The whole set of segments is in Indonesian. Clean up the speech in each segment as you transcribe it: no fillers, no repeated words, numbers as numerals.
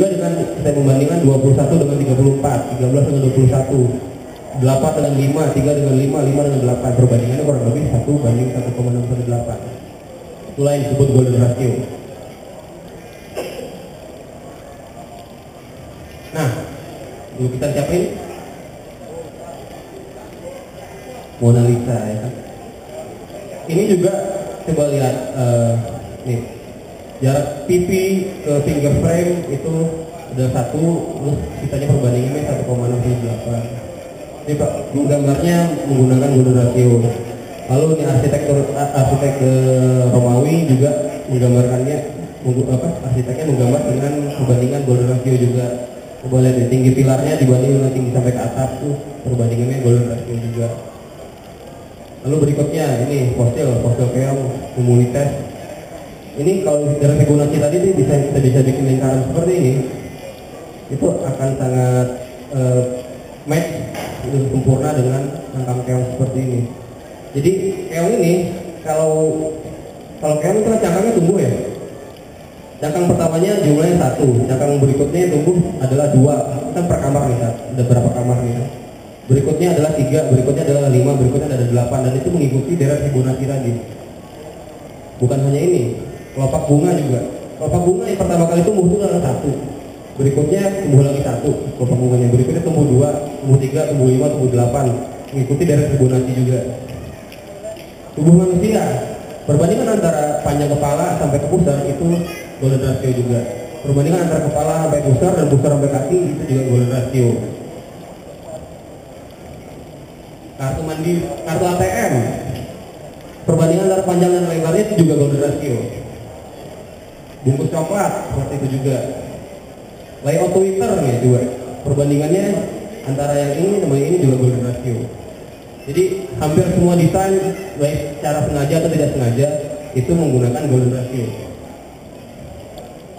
juga dengan saya membandingkan 21 dengan 34, 13 dengan 21, 8 dengan 5, 3 dengan 5, 5 dengan 8. Perbandingannya kurang lebih 1 banding 1,618. Itulah yang disebut golden ratio. Nah, lukisan siapa ini? Mona Lisa, ya kan? Ini juga coba lihat nih, jarak pipi ke finger frame itu ada 1, terus sisanya perbandingannya 1,68. Ini Pak, gambarnya menggunakan golden ratio. Lalu ini arsitek Romawi juga menggambarkannya, arsiteknya menggambar dengan perbandingan golden ratio juga. Coba lihat tinggi pilarnya dibanding dengan tinggi sampai ke atap tuh perbandingannya golden ratio juga. Lalu berikutnya ini fosil keong komunitas. Ini kalau dari Fibonacci tadi itu kita bisa bikin lingkaran seperti ini, itu akan sangat match, sempurna dengan rangkam keong seperti ini. Jadi keong ini kalau keong itu kan cangkangnya tumbuh ya. Cangkang pertamanya jumlahnya 1, cangkang berikutnya tumbuh adalah 2, kan per kamar nih, ada berapa kamar nih. Berikutnya adalah 3, berikutnya adalah 5, berikutnya ada 8, dan itu mengikuti deret Fibonacci tadi. Bukan hanya ini, kelopak bunga juga. Kelopak bunga yang pertama kali tumbuh itu adalah 1, berikutnya tumbuh lagi 1, kelopak bunganya berikutnya tumbuh 2, tumbuh 3, tumbuh 5, tumbuh 8, mengikuti deret Fibonacci juga. Tubuh manusia, perbandingan antara panjang kepala sampai ke pusar itu golden ratio juga. Perbandingan antara kepala sampai pusar dan pusar sampai kaki itu juga golden ratio. Kartu mandi, kartu ATM, perbandingan antara panjang dan lebarnya itu juga golden ratio. Bungkus coklat seperti itu juga. Layout Twitter nih juga, perbandingannya antara yang ini sama ini juga golden ratio. Jadi hampir semua desain baik secara sengaja atau tidak sengaja itu menggunakan golden ratio.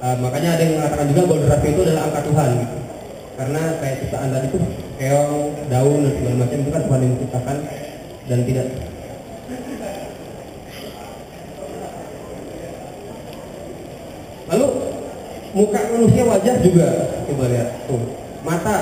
Makanya ada yang mengatakan juga golden ratio itu adalah angka Tuhan gitu. Karena kayak ciptaan tadi tuh keong, daun dan segala macam itu kan Tuhan yang menciptakan dan tidak. Lalu muka manusia, wajah juga coba lihat tuh, mata,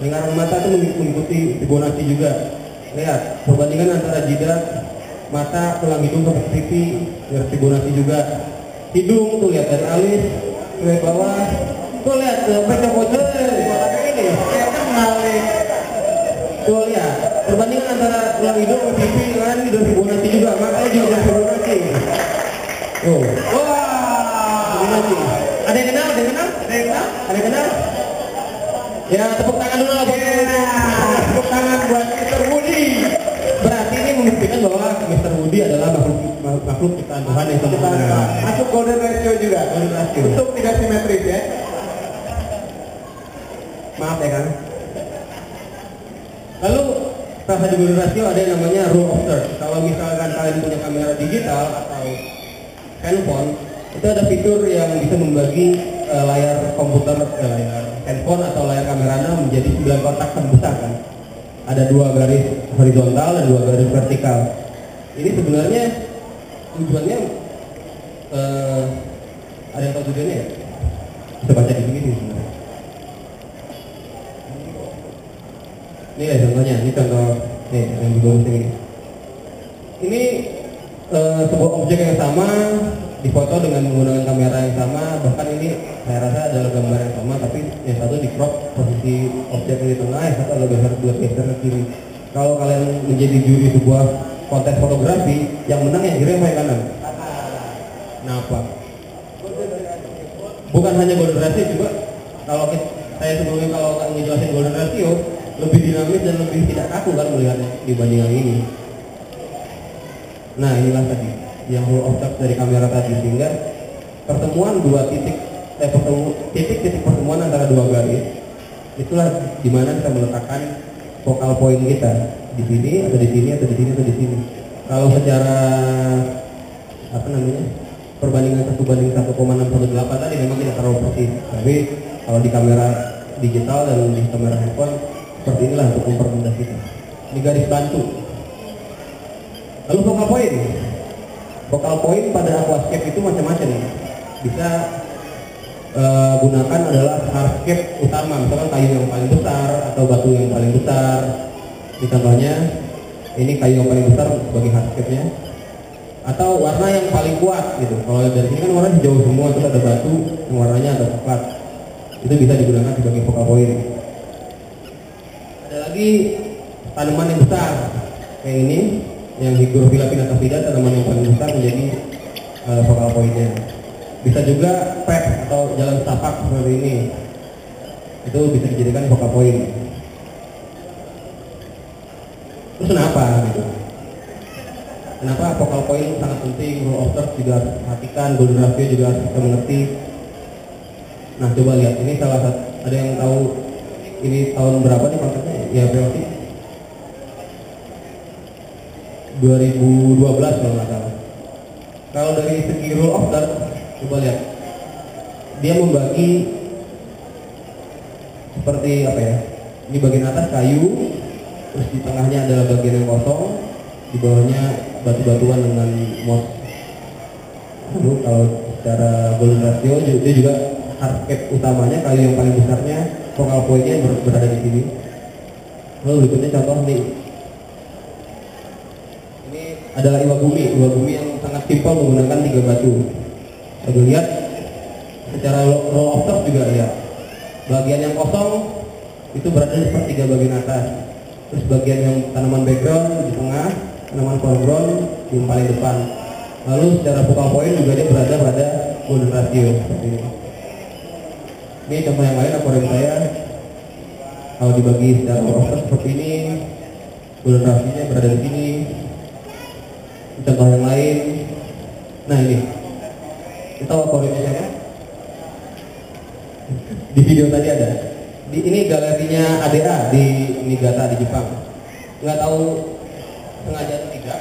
lingkaran mata itu mengikuti Fibonacci juga. Lihat perbandingan antara jidat, mata, tulang hidung sampai pipi, dari Fibonacci juga. Hidung tuh lihat dari alis ke bawah, tuh lihat pecah-pecah kotaknya ini kayak kenal nih. Tuh lihat perbandingan antara tulang hidung ke pipi kan dari Fibonacci juga, makanya juga dari Fibonacci. Oh, wah, Fibonacci. Ada yang kenal? Ada yang kenal? Ada yang kenal? Ada yang kenal? Ya, tepuk tangan dulu lah buat tepuk tangan buat Mr. Woody. Berarti ini membuktikan bahwa Mr. Woody adalah makhluk ciptaan Tuhan yang sempurna. Masuk golden ratio juga. Golden ratio. Untuk tidak simetris ya. Maaf ya kan. Lalu salah satu golden ratio ada yang namanya rule of thirds. Kalau misalkan kalian punya kamera digital atau handphone, itu ada fitur yang bisa membagi layar komputer, layar handphone atau layar kamera Anda menjadi 9 kotak terbesar kan. Ada 2 garis horizontal dan 2 garis vertikal. Ini sebenarnya tujuannya ada yang tahu tujuannya ya? Bisa baca di sini sih sebenarnya. Ini ya contohnya, ini contoh nih yang di bawah ini. Ini sebuah objek yang sama difoto dengan menggunakan kamera yang sama, bahkan ini saya rasa adalah gambar yang sama, tapi yang satu di crop posisi objek di tengah, yang satu adalah geser ke kiri. Kalau kalian menjadi juri sebuah kontes fotografi, yang menang yang kiri apa yang kanan? Kenapa? Bukan hanya golden ratio juga, kalau saya sebelumnya kalau ngejelasin golden ratio lebih dinamis dan lebih tidak kaku kan melihatnya dibanding yang ini. Nah inilah tadi yang rule of thirds dari kamera tadi, sehingga pertemuan dua titik titik pertemuan antara dua garis itulah dimana kita meletakkan focal point kita, di sini atau di sini atau di sini atau di sini. Kalau secara apa namanya perbandingan 1:1,618 tadi memang tidak terlalu persis, tapi kalau di kamera digital dan di kamera handphone seperti inilah untuk mempermudah kita. Ini garis bantu. Lalu focal point pada aquascape itu macam-macam, bisa gunakan adalah hardscape utama, misalkan kayu yang paling besar atau batu yang paling besar. Ini contohnya, ini kayu yang paling besar sebagai hardscape-nya. Atau warna yang paling kuat gitu. Kalau dari sini kan warna hijau semua, terus ada batu yang warnanya agak coklat. Itu bisa digunakan sebagai focal point. Ada lagi tanaman yang besar kayak ini, yang Hygrophila pinnatophylla, tanaman yang paling besar menjadi focal point-nya. Bisa juga pet atau jalan setapak seperti ini, itu bisa dijadikan focal point. Terus kenapa gitu? Kenapa focal point sangat penting? Rule of thirds juga harus perhatikan, golden ratio juga harus kita mengerti. Nah coba lihat, ini salah satu, ada yang tahu ini tahun berapa nih konsepnya? Ya berarti 2012 kalau nggak salah. Kalau dari segi rule of thirds, coba lihat, dia membagi seperti apa ya? Ini bagian atas kayu, terus di tengahnya adalah bagian yang kosong, di bawahnya batu-batuan dengan moss. Lalu kalau secara golden ratio, dia juga hardscape utamanya, kayu yang paling besarnya, focal point-nya berada di sini. Lalu berikutnya contoh nih, ini adalah iwagumi yang sangat simpel menggunakan 3 batu. Kita lihat secara roll of thirds juga lihat, bagian yang kosong itu berada di sepertiga bagian atas, terus bagian yang tanaman background di tengah, tanaman foreground di paling depan. Lalu secara focal point juga dia berada pada golden ratio seperti ini. Ini contoh yang lain akuarium saya, kalau dibagi secara roll of thirds seperti ini, golden ratio-nya berada di sini. Contoh yang lain, nah ini, kita akuariumnya siapa? Di video tadi ada. Ini galerinya ADA di Niigata di Jepang. Nggak tahu sengaja atau tidak.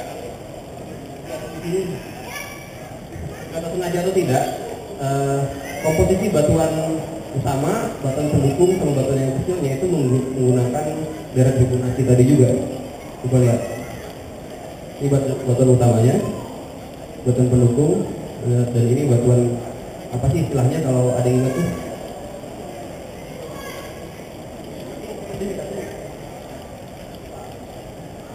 Nggak tahu sengaja atau tidak. Komposisi batuan utama, batuan pendukung sama batuan yang kecilnya itu menggunakan deret Fibonacci tadi juga. Coba lihat. Ini batuan utamanya, batuan pendukung, dan ini batuan apa sih istilahnya kalau ada yang ingat tuh?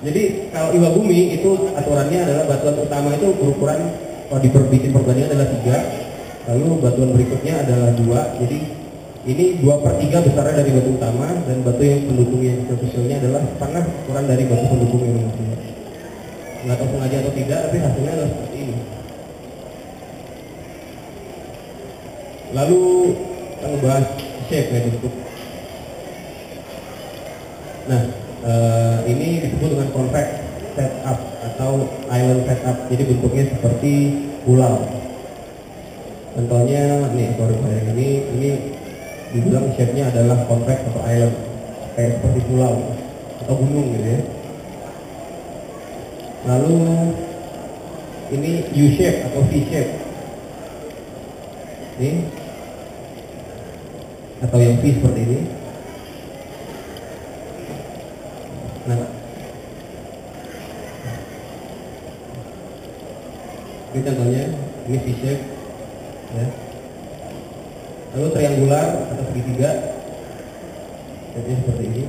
Jadi kalau iwagumi itu aturannya adalah batuan utama itu berukuran, kalau dibikin perbandingan adalah 3, lalu batuan berikutnya adalah 2. Jadi ini 2/3 besarnya dari batu utama, dan batu yang pendukung yang kecil-kecilnya adalah setengah ukuran dari batu pendukung yang kecil. Nggak tahu sengaja atau tidak, tapi hasilnya adalah seperti ini. Lalu kita ngebahas shape ya, bentuk. Nah, ini disebut dengan convex setup atau island setup. Jadi bentuknya seperti pulau. Contohnya nih akuarium saya ini dibilang shape-nya adalah convex atau island, kayak seperti pulau atau gunung gitu ya. Lalu ini U-shape atau V-shape. Ini atau yang V seperti ini. Nah, ini contohnya, ini V-shape ya. Lalu triangular atau segitiga, shape-nya seperti ini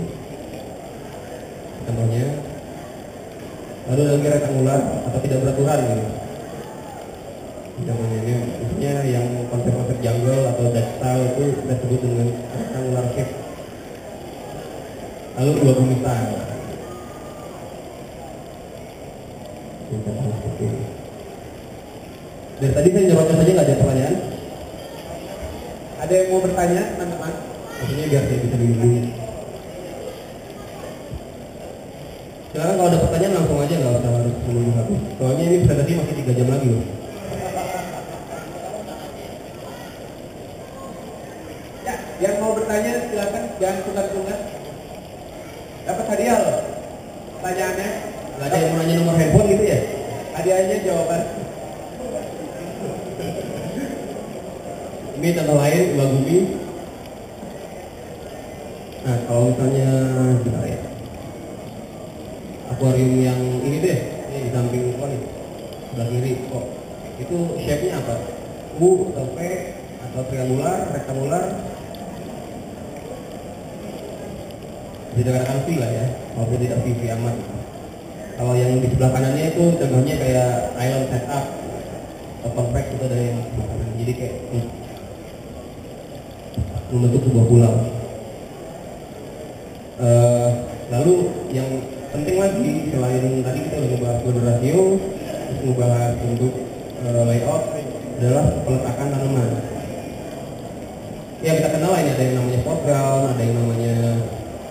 contohnya. Lalu lagi rektangular atau tidak beraturan gitu. Contohnya ini maksudnya yang konsep-konsep jungle atau Dutch style itu kita sebut dengan rectangular shape. Lalu iwagumi style. Dari tadi saya jawabnya saja, nggak ada pertanyaan. Ada yang mau bertanya, teman-teman? Maksudnya biar saya bisa dilindungi. Sekarang kalau ada pertanyaan langsung aja, nggak usah harus menunggu habis. Soalnya ini presentasi masih 3 jam lagi loh. Ya, yang mau bertanya silakan, jangan sungkan-sungkan. Dapat hadiah loh. Pertanyaannya. Nggak ada yang mau nanya nomor handphone gitu ya? Hadiahnya jawaban. Ini contoh lain, iwagumi. Nah, kalau misalnya bentar ya, akuarium yang ini deh, ini di samping nih, sebelah kiri kok. Itu shape-nya apa? U atau P atau triangular, rektangular, tidak akan V lah ya, walaupun tidak V amat. Kalau yang di sebelah kanannya itu contohnya kayak island setup, compact itu ada yang sebelah kanan, jadi kayak membentuk sebuah pulau. Lalu yang penting lagi selain tadi kita udah ngebahas kode rasio, terus ngebahas bentuk layout adalah peletakan tanaman. Ya kita kenal ini ada yang namanya foreground, ada yang namanya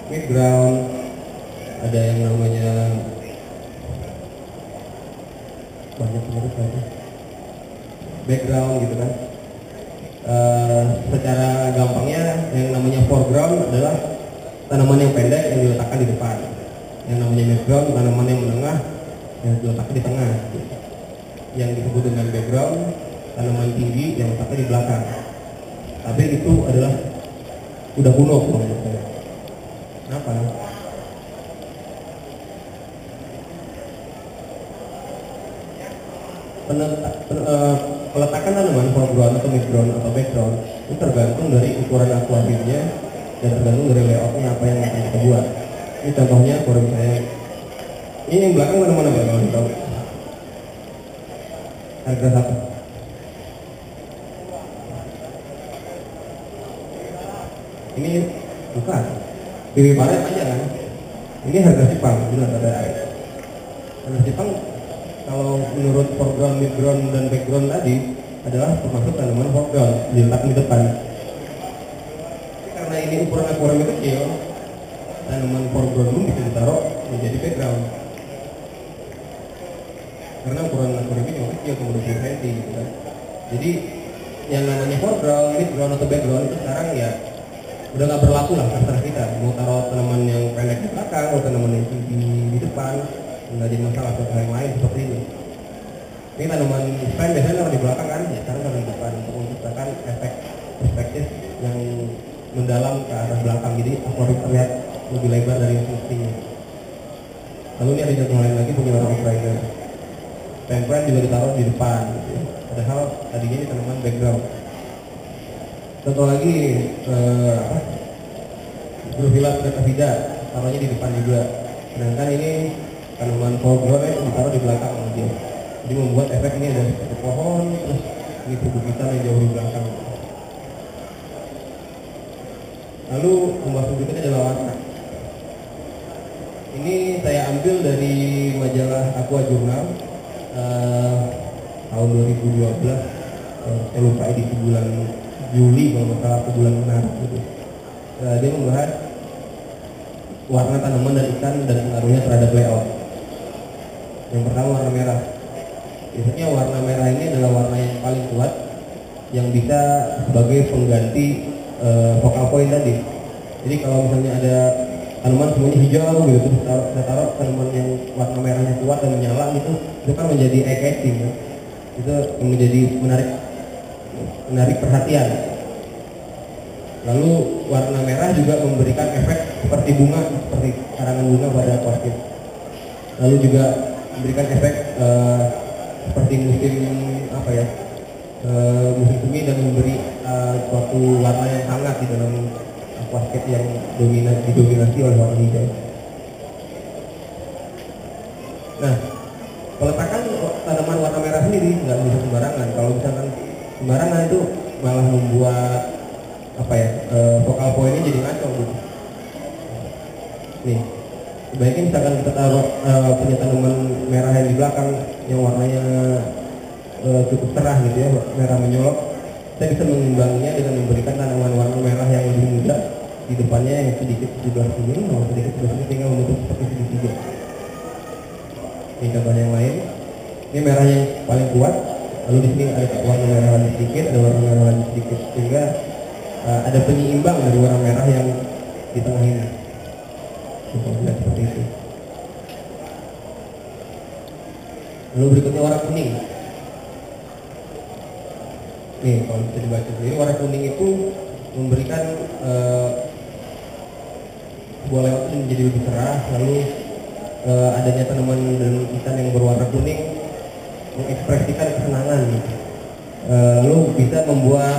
midground, ada yang namanya banyak menurut saya background gitu kan. Secara gampangnya yang namanya foreground adalah tanaman yang pendek yang diletakkan di depan. Yang namanya midground tanaman yang menengah yang diletakkan di tengah. Yang disebut dengan background tanaman tinggi yang letaknya di belakang. Tapi itu adalah udah kuno menurut saya. Kenapa? Peletakan tanaman foreground atau midground atau background itu tergantung dari ukuran akuariumnya dan tergantung dari layoutnya apa yang akan kita buat. Ini contohnya akuarium saya. Ini yang belakang mana-mana Pak kalau tahu? Harga satu. Ini bukan. Pilih palet aja kan. Ini harga Jepang, benar ada air. Harga Jepang kalau menurut foreground, midground dan background tadi adalah termasuk tanaman foreground diletakkan di depan. Karena ini ukuran akuariumnya kecil, tanaman foreground pun bisa ditaruh menjadi background. Karena ukuran akuariumnya cuma kecil, cuma 20 cm gitu kan. Jadi yang namanya foreground, midground atau background itu sekarang ya udah nggak berlaku lah terserah kita. Mau taruh tanaman yang pendek di belakang, mau tanaman yang tinggi di depan, nggak jadi masalah atau yang lain seperti ini. Ini tanaman stem biasanya taruh di belakang kan, ya sekarang taruh di depan untuk menciptakan efek perspektif yang mendalam ke arah belakang, jadi akuarium terlihat lebih lebar dari yang semestinya. Lalu ini ada contoh lain lagi punya orang Ukraina. Pempren juga ditaruh di depan, gitu ya. Padahal tadinya ini tanaman background. Contoh lagi Bruphila Pteridida taruhnya di depan juga. Sedangkan ini tanaman foreground ditaruh di belakang aja. Jadi membuat efek ini ada satu pohon, terus ini perbukitan yang jauh di belakang. Lalu pembahasan berikutnya adalah warna. Ini saya ambil dari majalah Aqua Journal tahun 2012. Saya lupa edisi bulan Juli kalau nggak salah, bulan Maret gitu. Dia membahas warna tanaman dan ikan dan pengaruhnya terhadap layout. Yang pertama warna merah. Biasanya warna merah ini adalah warna yang paling kuat yang bisa sebagai pengganti focal point tadi. Jadi kalau misalnya ada tanaman semuanya hijau gitu, terus saya taruh tanaman yang warna merahnya kuat dan menyala gitu, itu kan menjadi eye catching kan? Itu menjadi menarik perhatian. Lalu warna merah juga memberikan efek seperti bunga, seperti karangan bunga pada aquascape. Lalu juga memberikan efek seperti musim apa ya, musim semi dan memberi suatu warna yang hangat di dalam aquascape yang didominasi oleh warna hijau. Nah, peletakan tanaman warna merah sendiri nggak bisa sembarangan. Kalau misalkan sembarangan itu malah membuat apa ya, focal point-nya jadi ngaco gitu. Nih, sebaiknya misalkan kita taruh punya tanaman merah yang di belakang yang warnanya cukup cerah gitu ya, merah menyolok, kita bisa mengimbanginya dengan memberikan tanaman warna merah yang lebih muda di depannya yang sedikit sebelah sini, mau sedikit sebelah sini, tinggal membentuk seperti segitiga. Ini contoh yang lain. Ini merah yang paling kuat, lalu di sini ada warna merah lagi sedikit, ada warna merah lagi sedikit, sehingga ada penyeimbang dari warna merah yang di tengah ini. Seperti itu. Lalu berikutnya warna kuning. Nih, kalau bisa dibaca sendiri, warna kuning itu memberikan sebuah layout yang menjadi lebih cerah. Lalu adanya tanaman dan ikan yang berwarna kuning mengekspresikan kesenangan. Lalu bisa membuat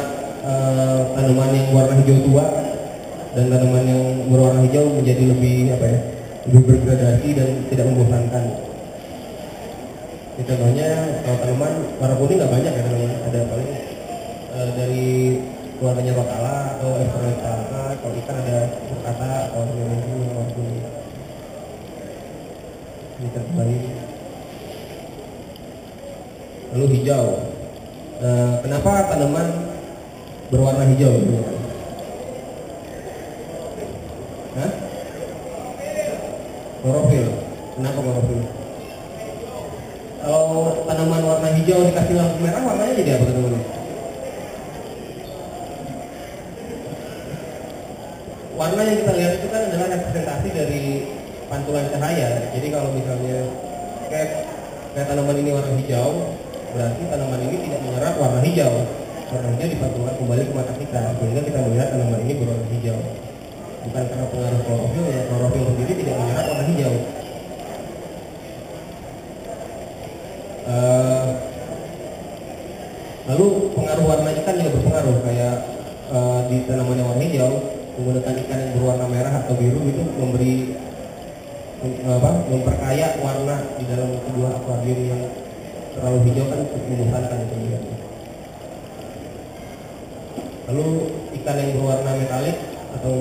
tanaman yang warna hijau tua dan tanaman yang berwarna hijau menjadi lebih apa ya, lebih bergradasi dan tidak membosankan. Contohnya kalau tanaman warna kuning nggak banyak ya tanaman, ada paling dari warnanya bakala atau eksternalita, kalau ikan ada kata atau yang warna kuning. Ini kembali. Lalu hijau. Kenapa tanaman berwarna hijau? Hah? Klorofil. Kenapa klorofil? Kalau tanaman warna hijau dikasih lampu merah, warnanya jadi apa teman-teman? Warna yang kita lihat itu kan adalah representasi dari pantulan cahaya. Jadi kalau misalnya kayak tanaman ini warna hijau, berarti tanaman ini tidak menyerap warna hijau. Warna hijau dipantulkan kembali ke mata kita, sehingga kita melihat tanaman ini berwarna hijau. Bukan karena pengaruh klorofil, ya klorofil sendiri tidak menyerap warna hijau. Lalu pengaruh warna ikan juga berpengaruh, kayak di tanaman yang warna hijau menggunakan ikan yang berwarna merah atau biru itu memperkaya warna di dalam sebuah akuarium yang terlalu hijau kan membosankan itu juga. Lalu ikan yang berwarna metalik atau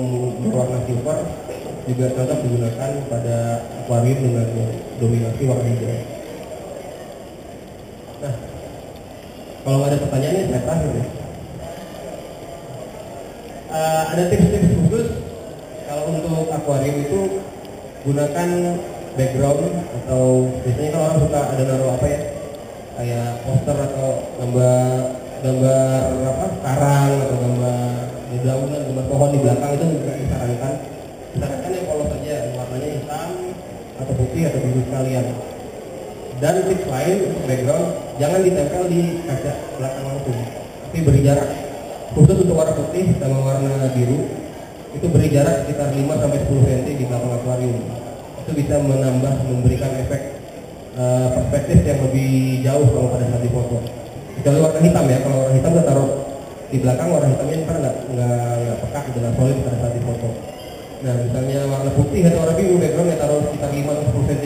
berwarna silver juga cocok digunakan pada akuarium dengan dominasi warna hijau. Nah, kalau nggak ada pertanyaannya saya terakhir ya. Ada tips-tips khusus kalau untuk akuarium itu gunakan background atau biasanya kalau orang suka ada naruh apa ya, kayak poster atau gambar apa karang atau gambar dedaunan, gambar pohon di belakang, itu juga disarankan yang polos saja, warnanya hitam atau putih atau biru sekalian. Dan tips lain untuk background, jangan ditempel di kaca belakang langsung, tapi beri jarak. Khusus untuk warna putih sama warna biru itu beri jarak sekitar 5-10 cm di belakang akuarium. Itu bisa memberikan efek perspektif yang lebih jauh kalau pada saat difoto. Kecuali warna hitam ya, kalau warna hitam kita taruh di belakang, warna hitamnya kan nggak pekat, nggak solid pada saat difoto. Nah misalnya warna putih atau warna biru, background ya taruh sekitar 5-10 cm